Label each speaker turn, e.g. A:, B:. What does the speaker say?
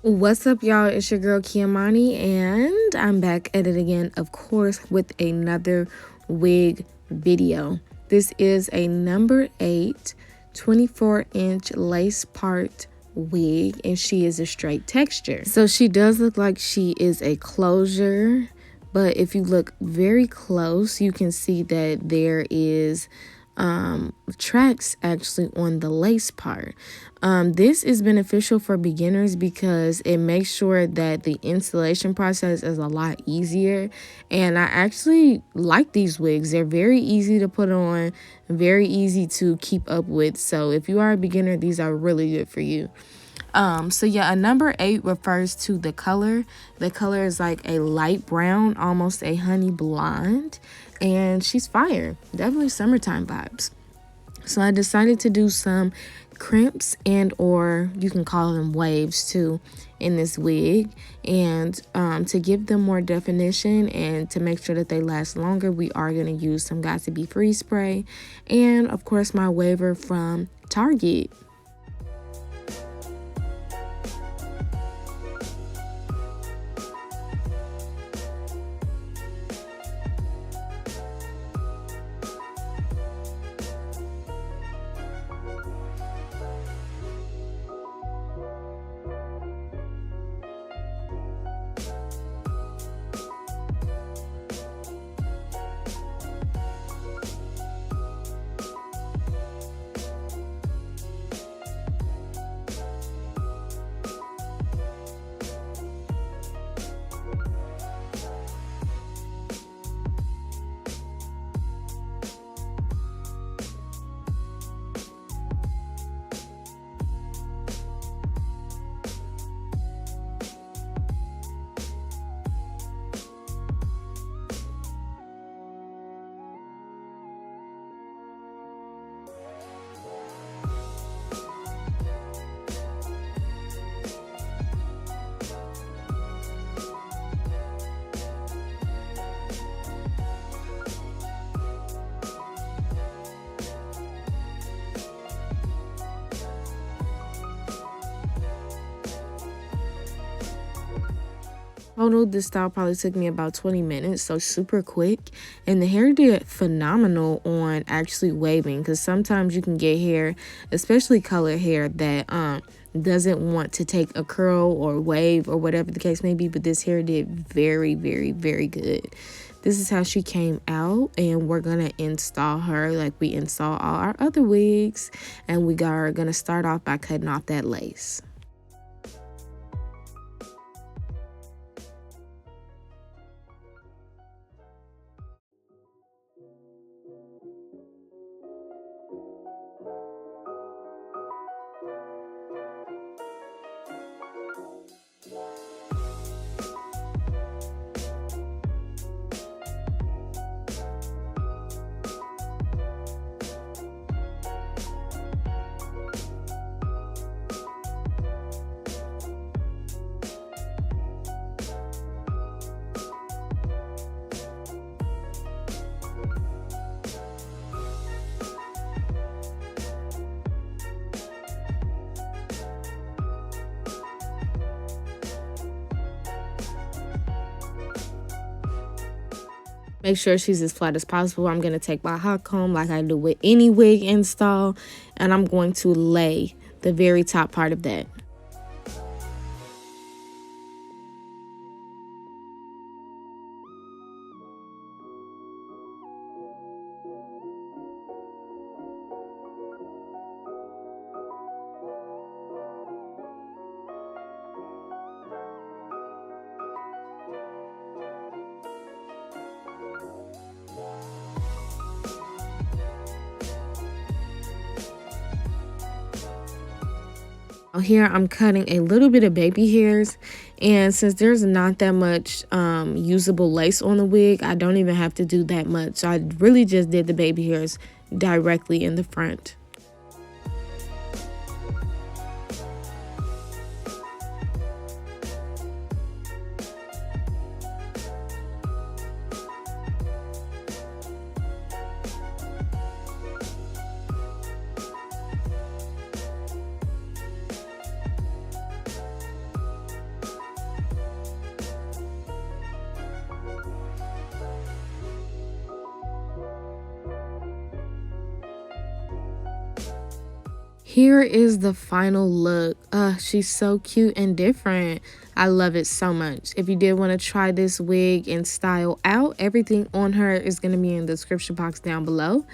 A: What's up, y'all? It's your girl Kiamani, and I'm back at it again, of course, with another wig video. This is a number 8 24-inch lace part wig, and she is a straight texture. So she does look like she is a closure, but if you look very close, you can see that there is tracks actually on the lace part. This is beneficial for beginners because it makes sure that the installation process is a lot easier, and I actually like these wigs. They're very easy to put on, very easy to keep up with. So if you are a beginner, these are really good for you. So yeah, a number 8 refers to the color. The color is like a light brown, almost a honey blonde, and she's fire. Definitely summertime vibes. So I decided to do some crimps, and or you can call them waves too, in this wig, and to give them more definition and to make sure that they last longer, we are going to use some Got to Be Free spray and of course my waver from Target. Total, this style probably took me about 20 minutes, so super quick. And the hair did phenomenal on actually waving, because sometimes you can get hair, especially colored hair, that doesn't want to take a curl or wave or whatever the case may be, but this hair did very, very, very good. This is how she came out, and we're gonna install her like we install all our other wigs, and we are gonna start off by cutting off that lace. Make sure she's as flat as possible. I'm going to take my hot comb like I do with any wig install, and I'm going to lay the very top part of that. Here I'm cutting a little bit of baby hairs, and since there's not that much usable lace on the wig, I don't even have to do that much. So I really just did the baby hairs directly in the front. Here is the final look. She's so cute and different. I love it so much. If you did want to try this wig and style out, everything on her is going to be in the description box down below.